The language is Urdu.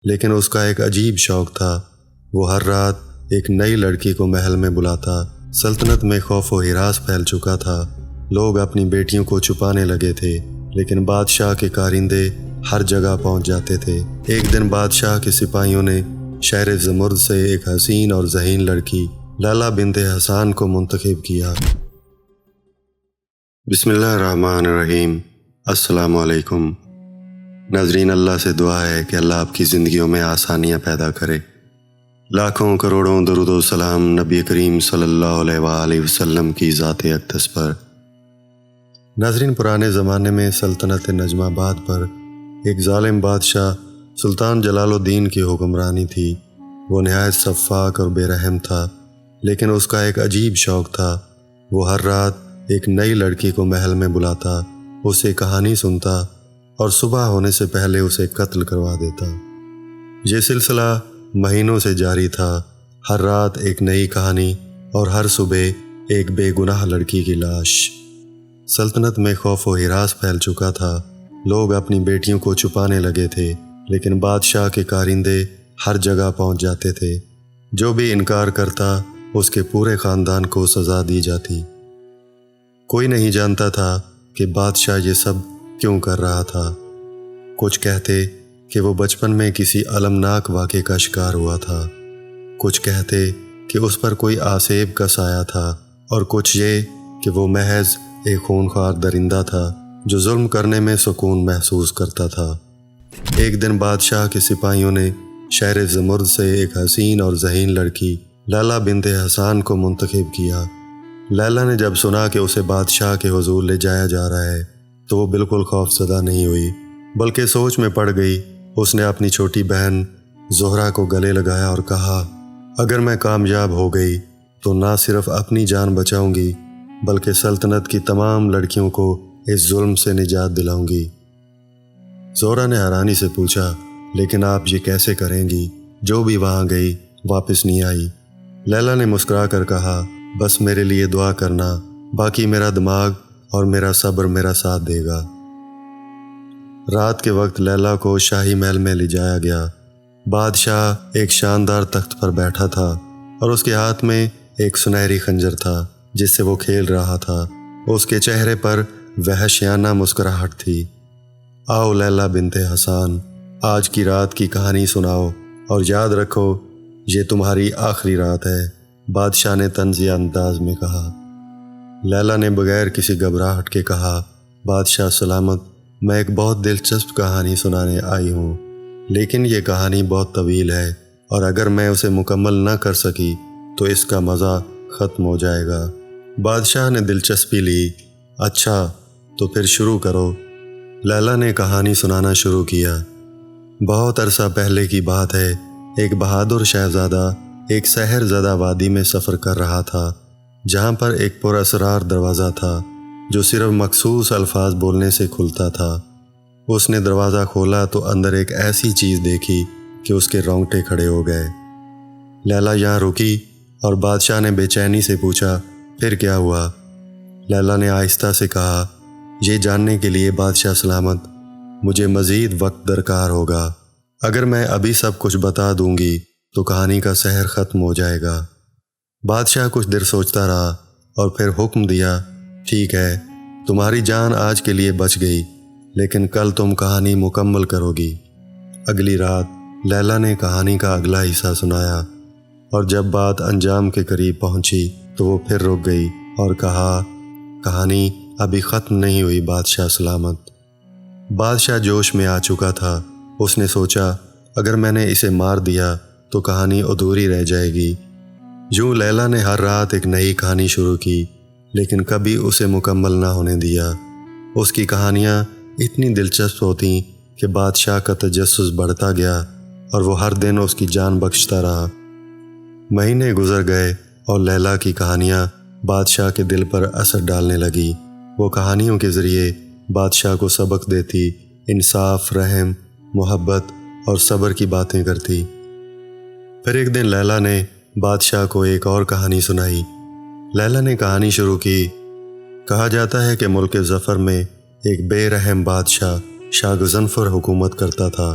لیکن اس کا ایک عجیب شوق تھا۔ وہ ہر رات ایک نئی لڑکی کو محل میں بلاتا۔ سلطنت میں خوف و ہراس پھیل چکا تھا۔ لوگ اپنی بیٹیوں کو چھپانے لگے تھے، لیکن بادشاہ کے کارندے ہر جگہ پہنچ جاتے تھے۔ ایک دن بادشاہ کے سپاہیوں نے شہر زمرد سے ایک حسین اور ذہین لڑکی لیلا بنت حسان کو منتخب کیا۔ بسم اللہ الرحمن الرحیم۔ السلام علیکم ناظرین، اللہ سے دعا ہے کہ اللہ آپ کی زندگیوں میں آسانیاں پیدا کرے۔ لاکھوں کروڑوں درود و سلام نبی کریم صلی اللہ علیہ وآلہ وسلم کی ذات اقدس پر۔ ناظرین، پرانے زمانے میں سلطنت نجم آباد پر ایک ظالم بادشاہ سلطان جلال الدین کی حکمرانی تھی۔ وہ نہایت سفاک اور بے رحم تھا، لیکن اس کا ایک عجیب شوق تھا۔ وہ ہر رات ایک نئی لڑکی کو محل میں بلاتا، اسے کہانی سنتا اور صبح ہونے سے پہلے اسے قتل کروا دیتا۔ یہ سلسلہ مہینوں سے جاری تھا، ہر رات ایک نئی کہانی اور ہر صبح ایک بے گناہ لڑکی کی لاش۔ سلطنت میں خوف و ہراس پھیل چکا تھا۔ لوگ اپنی بیٹیوں کو چھپانے لگے تھے، لیکن بادشاہ کے کارندے ہر جگہ پہنچ جاتے تھے۔ جو بھی انکار کرتا اس کے پورے خاندان کو سزا دی جاتی۔ کوئی نہیں جانتا تھا کہ بادشاہ یہ سب کیوں کر رہا تھا۔ کچھ کہتے کہ وہ بچپن میں کسی المناک واقعے کا شکار ہوا تھا، کچھ کہتے کہ اس پر کوئی آسیب کا سایہ تھا، اور کچھ یہ کہ وہ محض ایک خونخوار درندہ تھا جو ظلم کرنے میں سکون محسوس کرتا تھا۔ ایک دن بادشاہ کے سپاہیوں نے شہر زمرد سے ایک حسین اور ذہین لڑکی لیلا بنت حسان کو منتخب کیا۔ لیلا نے جب سنا کہ اسے بادشاہ کے حضور لے جایا جا رہا ہے تو وہ بالکل خوف زدہ نہیں ہوئی، بلکہ سوچ میں پڑ گئی۔ اس نے اپنی چھوٹی بہن زہرہ کو گلے لگایا اور کہا، اگر میں کامیاب ہو گئی تو نہ صرف اپنی جان بچاؤں گی بلکہ سلطنت کی تمام لڑکیوں کو اس ظلم سے نجات دلاؤں گی۔ زہرہ نے حیرانی سے پوچھا، لیکن آپ یہ کیسے کریں گی؟ جو بھی وہاں گئی واپس نہیں آئی۔ لیلا نے مسکرا کر کہا، بس میرے لیے دعا کرنا، باقی میرا دماغ اور میرا صبر میرا ساتھ دے گا۔ رات کے وقت لیلا کو شاہی محل میں لے جایا گیا۔ بادشاہ ایک شاندار تخت پر بیٹھا تھا اور اس کے ہاتھ میں ایک سنہری خنجر تھا جس سے وہ کھیل رہا تھا۔ اس کے چہرے پر وحشیانہ مسکراہٹ تھی۔ آؤ لیلا بنت حسان، آج کی رات کی کہانی سناؤ اور یاد رکھو یہ تمہاری آخری رات ہے، بادشاہ نے طنزیہ انداز میں کہا۔ لیلا نے بغیر کسی گھبراہٹ کے کہا، بادشاہ سلامت، میں ایک بہت دلچسپ کہانی سنانے آئی ہوں، لیکن یہ کہانی بہت طویل ہے اور اگر میں اسے مکمل نہ کر سکی تو اس کا مزہ ختم ہو جائے گا۔ بادشاہ نے دلچسپی لی۔ اچھا تو پھر شروع کرو۔ لیلا نے کہانی سنانا شروع کیا۔ بہت عرصہ پہلے کی بات ہے، ایک بہادر شہزادہ ایک سحر زدہ وادی میں سفر کر رہا تھا، جہاں پر ایک پر اسرار دروازہ تھا جو صرف مخصوص الفاظ بولنے سے کھلتا تھا۔ اس نے دروازہ کھولا تو اندر ایک ایسی چیز دیکھی کہ اس کے رونگٹے کھڑے ہو گئے۔ لیلا یہاں رکی اور بادشاہ نے بے چینی سے پوچھا، پھر کیا ہوا؟ لیلا نے آہستہ سے کہا، یہ جاننے کے لیے بادشاہ سلامت مجھے مزید وقت درکار ہوگا۔ اگر میں ابھی سب کچھ بتا دوں گی تو کہانی کا سحر ختم ہو جائے گا۔ بادشاہ کچھ دیر سوچتا رہا اور پھر حکم دیا، ٹھیک ہے، تمہاری جان آج کے لیے بچ گئی، لیکن کل تم کہانی مکمل کرو گی۔ اگلی رات لیلا نے کہانی کا اگلا حصہ سنایا، اور جب بات انجام کے قریب پہنچی تو وہ پھر رک گئی اور کہا، کہانی ابھی ختم نہیں ہوئی بادشاہ سلامت۔ بادشاہ جوش میں آ چکا تھا۔ اس نے سوچا، اگر میں نے اسے مار دیا تو کہانی ادھوری رہ جائے گی۔ یوں لیلا نے ہر رات ایک نئی کہانی شروع کی، لیکن کبھی اسے مکمل نہ ہونے دیا۔ اس کی کہانیاں اتنی دلچسپ ہوتیں کہ بادشاہ کا تجسس بڑھتا گیا اور وہ ہر دن اس کی جان بخشتا رہا۔ مہینے گزر گئے اور لیلا کی کہانیاں بادشاہ کے دل پر اثر ڈالنے لگی۔ وہ کہانیوں کے ذریعے بادشاہ کو سبق دیتی، انصاف، رحم، محبت اور صبر کی باتیں کرتی۔ پھر ایک دن لیلا نے بادشاہ کو ایک اور کہانی سنائی۔ لیلا نے کہانی شروع کی، کہا جاتا ہے کہ ملک ظفر میں ایک بے رحم بادشاہ شاہ غضنفر حکومت کرتا تھا۔